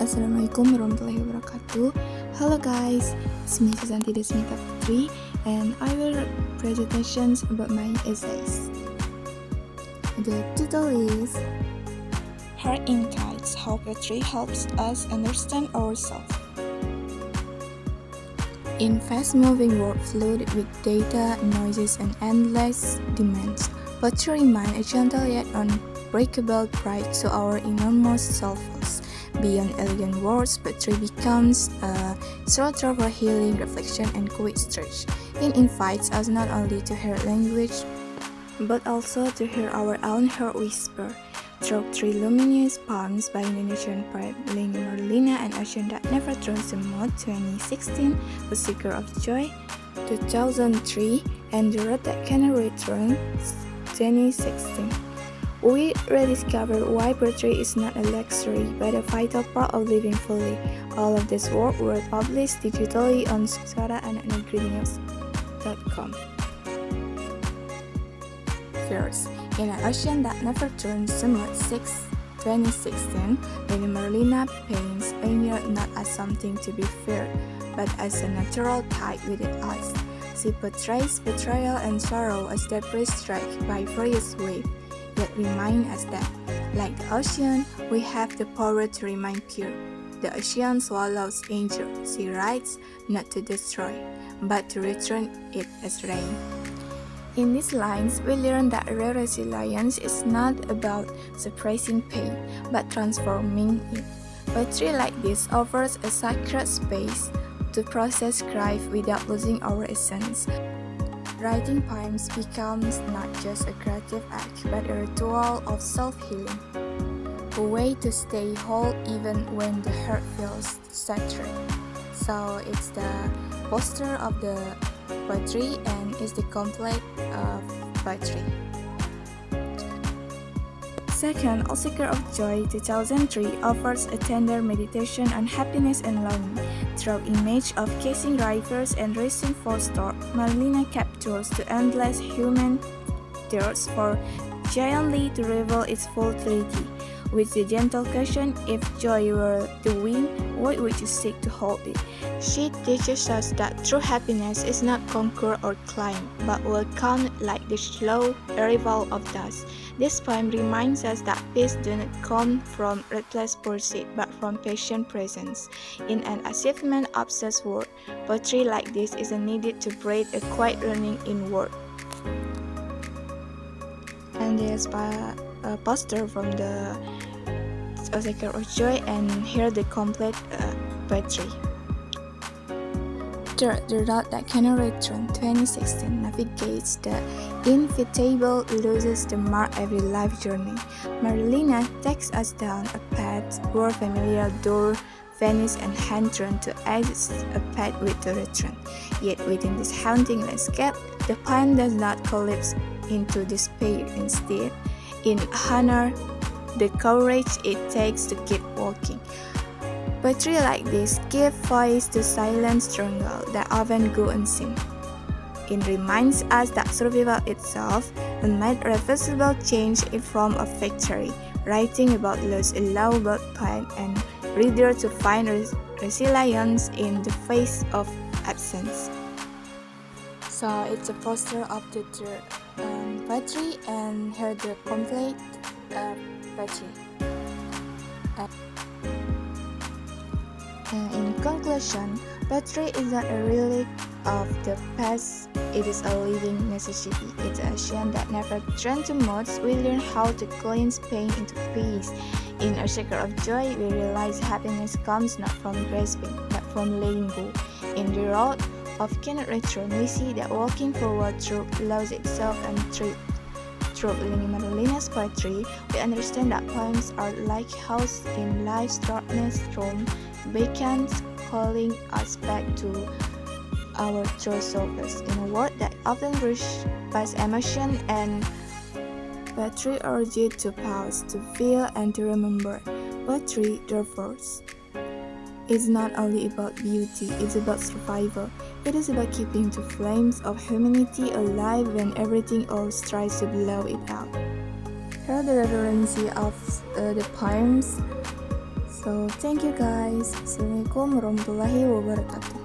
Assalamualaikum warahmatullahi wabarakatuh. Hello guys, it's me Susanti Desmita and I will read presentations about my essays. The title is Heart Insights: How Poetry Helps Us Understand Ourselves. In fast-moving world flooded with data, noises, and endless demands, poetry remains a gentle yet unbreakable pride to our innermost selves. Beyond elegant words, poetry becomes a shelter for healing, reflection, and quiet search. It invites us not only to hear language, but also to hear our own heart whisper. Through three luminous poems by Indonesian poet Marlina and Ocean That Never Turns to Mud 2016, The Seeker of Joy 2003, and The Road That Cannot Return 2016. We rediscovered why poetry is not a luxury, but a vital part of living fully. All of this work were published digitally on suara.news.com. First, in An Ocean That Never Turns to Mud 2016, Lady Marlina paints anger not as something to be feared, but as a natural tide within us. She portrays betrayal and sorrow as debris struck by various waves, yet remind us that, like the ocean, we have the power to remain pure. The ocean swallows anger, she writes, not to destroy, but to return it as rain. In these lines, we learn that real resilience is not about suppressing pain, but transforming it. Poetry like this offers a sacred space to process grief without losing our essence. Writing poems becomes not just a creative act, but a ritual of self-healing, a way to stay whole even when the heart feels shattered. So it's the poster of the poetry and is the complete of poetry. Second, A Seeker of Joy 2003 offers a tender meditation on happiness and longing. Through image of chasing rivers and racing for storm, Marlina captures the endless human thirst for giantly to reveal its full clarity. With the gentle question, if joy were the wind, what would you seek to hold it? She teaches us that true happiness is not conquer or climb, but will come like the slow arrival of dust. This poem reminds us that peace does not come from restless pursuit, but from patient presence. In an achievement-obsessed world, poetry like this is needed to break a quiet running inward. And there's a poster from the A Seeker of Joy, and here the complete poetry. Third, The Road That Cannot Return 2016 navigates the inevitable, loses the mark every life journey. Marlina takes us down a path where familiar door vanish and hand turn to exit a path with the return. Yet within this haunting landscape, the poem does not collapse into despair. Instead, it honors the courage it takes to keep walking. Poetry like this gives voice to silent struggle that often go unseen. It reminds us that survival itself made irreversible change in form of victory. Writing about loss allows both poet and reader to find resilience in the face of absence. So it's a poster of the poetry, and here the complete poetry. In conclusion, poetry is not a relic of the past, it is a living necessity. It's an ocean that never turns to mud. We learn how to cleanse pain into peace. In A Seeker of Joy, we realize happiness comes not from grasping, but from letting go. In The Road of Cannot Return, we see that walking forward through loss itself and truth. Through Marlina's poetry, we understand that poems are like house in life's darkness room, beacons calling us back to our true selves. In a world that often rushes past emotion, and poetry urges you to pause, to feel, and to remember. Poetry, therefore, is not only about beauty, it's about survival. It is about keeping the flames of humanity alive when everything else tries to blow it out. Here are the references of the poems. So thank you guys. Assalamualaikum warahmatullahi wabarakatuh.